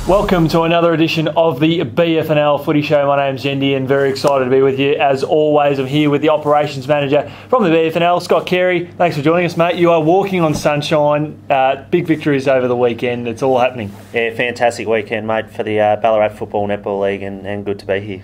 Welcome to another edition of the BFNL Footy Show. My name's Yeendy and very excited to be with you. As always, I'm here with the Operations Manager from the BFNL, Scott Carey. Thanks for joining us, mate. You are walking on sunshine. Big victories over the weekend. It's all happening. Yeah, fantastic weekend, mate, for the Ballarat Football Netball League and good to be here.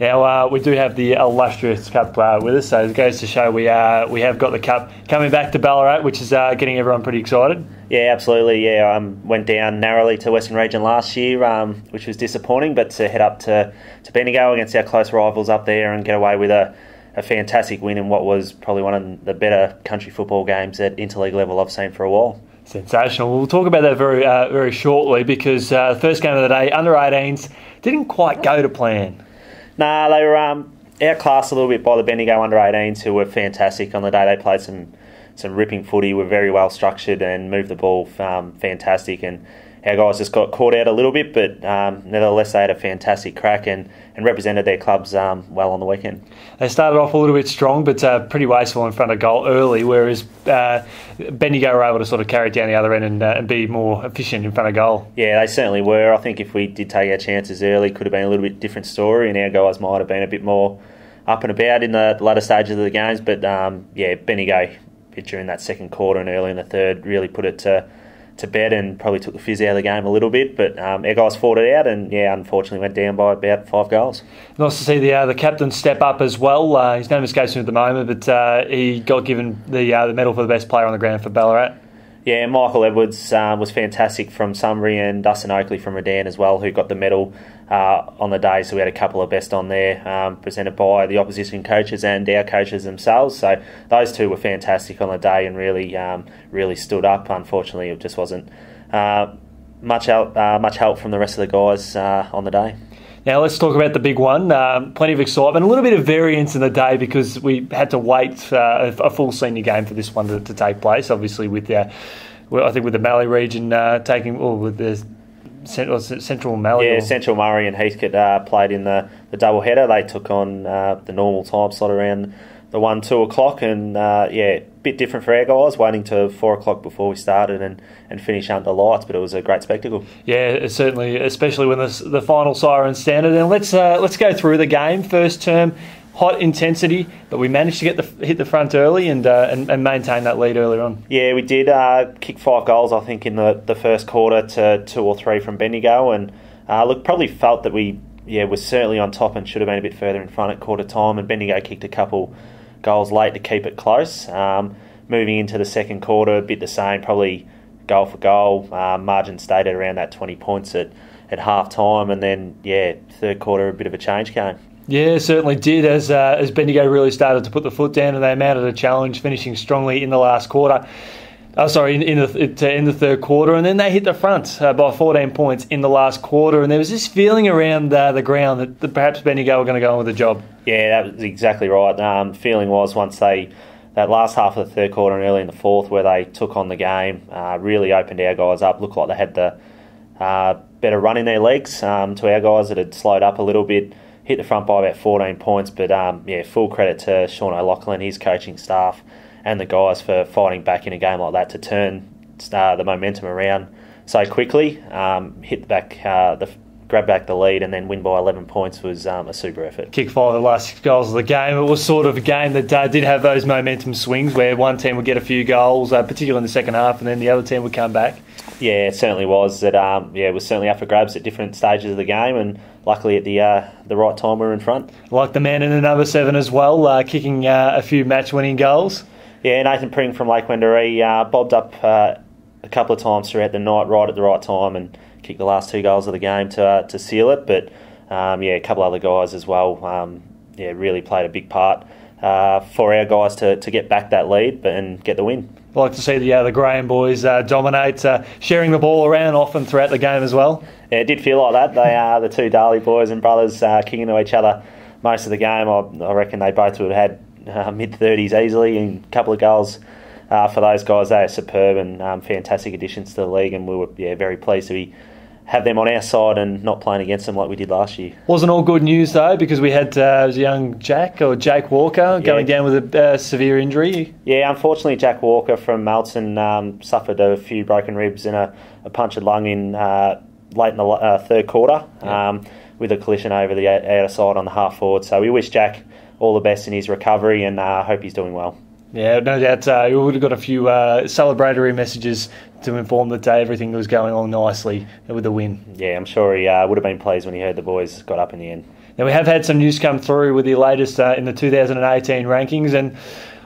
Now, we do have the illustrious Cup with us, so it goes to show we have got the Cup coming back to Ballarat, which is getting everyone pretty excited. Yeah, absolutely. Yeah, went down narrowly to Western Region last year, which was disappointing, but to head up to Bendigo against our close rivals up there and get away with a fantastic win in what was probably one of the better country football games at Interleague level I've seen for a while. Sensational. We'll talk about that very shortly because the first game of the day, under-18s, didn't quite go to plan. Nah, they were outclassed a little bit by the Bendigo under-18s, who were fantastic on the day. They played some ripping footy, were very well structured and moved the ball fantastic. And our guys just got caught out a little bit, but nevertheless they had a fantastic crack and represented their clubs well on the weekend. They started off a little bit strong, but pretty wasteful in front of goal early, whereas Bendigo were able to sort of carry it down the other end and be more efficient in front of goal. Yeah, they certainly were. I think if we did take our chances early, could have been a little bit different story, and our guys might have been a bit more up and about in the latter stages of the games. But Bendigo during that second quarter and early in the third really put it to bed and probably took the fizz out of the game a little bit, but our guys fought it out and unfortunately went down by about 5 goals. Nice to see the captain step up as well. His name escapes me at the moment, but he got given the medal for the best player on the ground for Ballarat. Yeah, Michael Edwards was fantastic from Sunbury and Dustin Oakley from Redan as well, who got the medal on the day. So we had a couple of best on there, presented by the opposition coaches and our coaches themselves. So those two were fantastic on the day and really stood up. Unfortunately, it just wasn't much help from the rest of the guys on the day. Now let's talk about the big one. Plenty of excitement, a little bit of variance in the day because we had to wait a full senior game for this one to take place. Obviously, with the Mallee region with the Central Mallee. Yeah, Central Murray and Heathcote played in the double header. They took on the normal time slot around the 1-2 o'clock, and a bit different for our guys, waiting to 4 o'clock before we started and finish under the lights, but it was a great spectacle. Yeah, certainly, especially when the final siren sounded. And let's go through the game. First term, hot intensity, but we managed to hit the front early and maintain that lead earlier on. Yeah, we did kick 5 goals, I think, in the first quarter to 2 or 3 from Bendigo, and probably felt that we was certainly on top and should have been a bit further in front at quarter time, and Bendigo kicked a couple goals late to keep it close. Moving into the second quarter, a bit the same, probably goal for goal. Margin stayed at around that 20 points at half time, and then third quarter a bit of a change came. Yeah, it certainly did as Bendigo really started to put the foot down and they mounted a challenge, finishing strongly in the last quarter. In the third quarter, and then they hit the front by 14 points in the last quarter, and there was this feeling around the ground that perhaps Bendigo were going to go on with the job. Yeah, that was exactly right. Feeling was once that last half of the third quarter and early in the fourth where they took on the game, really opened our guys up, looked like they had the better run in their legs to our guys that had slowed up a little bit, hit the front by about 14 points, but full credit to Sean O'Loughlin, his coaching staff, and the guys for fighting back in a game like that to turn the momentum around so quickly, grab back the lead and then win by 11 points was a super effort. Kick 5 of the last 6 goals of the game. It was sort of a game that did have those momentum swings where one team would get a few goals, particularly in the second half, and then the other team would come back. Yeah, it certainly was. It was certainly up for grabs at different stages of the game, and luckily at the right time we were in front. Like the man in the number 7 as well, kicking a few match-winning goals. Yeah, Nathan Pring from Lake Wendouree bobbed up a couple of times throughout the night, right at the right time, and kicked the last 2 goals of the game to seal it. But a couple other guys as well, really played a big part for our guys to get back that lead and get the win. I like to see the Graham boys dominate, sharing the ball around often throughout the game as well. Yeah, it did feel like that. They are the 2 Darley boys and brothers kicking into each other most of the game. I reckon they both would have had mid-30s easily, and a couple of goals for those guys. They are superb and fantastic additions to the league, and we were very pleased to have them on our side and not playing against them like we did last year. Wasn't all good news though, because we had young Jake Walker going down with a severe injury. Yeah, unfortunately Jack Walker from Melton suffered a few broken ribs and a punctured lung in late in the third quarter with a collision over the outer side on the half forward. So we wish Jack all the best in his recovery, and hope he's doing well. Yeah, no doubt. You would have got a few celebratory messages to inform that everything was going on nicely with the win. Yeah, I'm sure he would have been pleased when he heard the boys got up in the end. Now, we have had some news come through with the latest in the 2018 rankings, and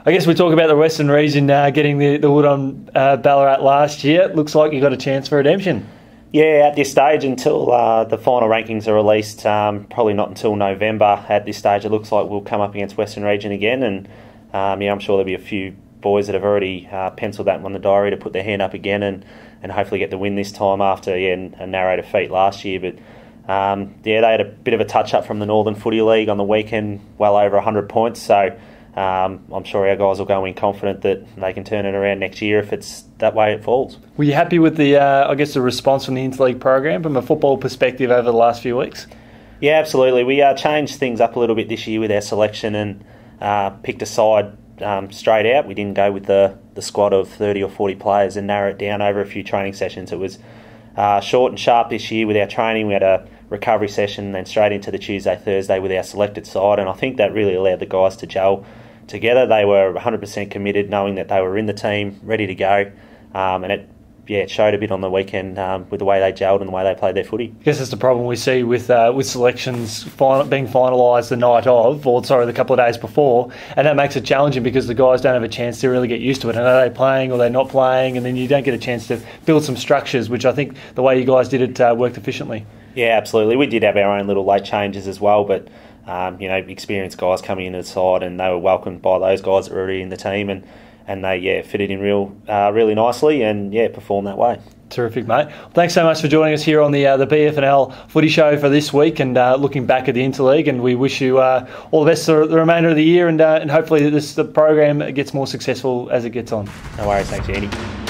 I guess we talk about the Western region getting the wood on Ballarat last year. It looks like you got a chance for redemption. Yeah, at this stage, until the final rankings are released, probably not until November. At this stage, it looks like we'll come up against Western region again, and I'm sure there'll be a few boys that have already penciled that on the diary to put their hand up again and hopefully get the win this time after a narrow defeat last year. But they had a bit of a touch-up from the Northern Footy League on the weekend, well over 100 points, so I'm sure our guys will go in confident that they can turn it around next year if it's that way it falls. Were you happy with the response from the Interleague program from a football perspective over the last few weeks? Yeah, absolutely. We changed things up a little bit this year with our selection and picked a side straight out. We didn't go with the squad of 30 or 40 players and narrow it down over a few training sessions. It was short and sharp this year with our training. We had a recovery session and then straight into the Tuesday, Thursday with our selected side, and I think that really allowed the guys to gel together. They were 100% committed, knowing that they were in the team, ready to go, and it showed a bit on the weekend with the way they gelled and the way they played their footy. I guess that's the problem we see with selections being finalised the night of, the couple of days before, and that makes it challenging because the guys don't have a chance to really get used to it. And are they playing or they're not playing, and then you don't get a chance to build some structures, which I think the way you guys did it worked efficiently. Yeah, absolutely. We did have our own little late changes as well, but experienced guys coming into the side, and they were welcomed by those guys that were already in the team, and they fitted in really nicely and performed that way. Terrific, mate. Well, thanks so much for joining us here on the BFNL Footy Show for this week, and looking back at the Interleague. And we wish you all the best for the remainder of the year, and hopefully the program gets more successful as it gets on. No worries, thanks, Yeendy.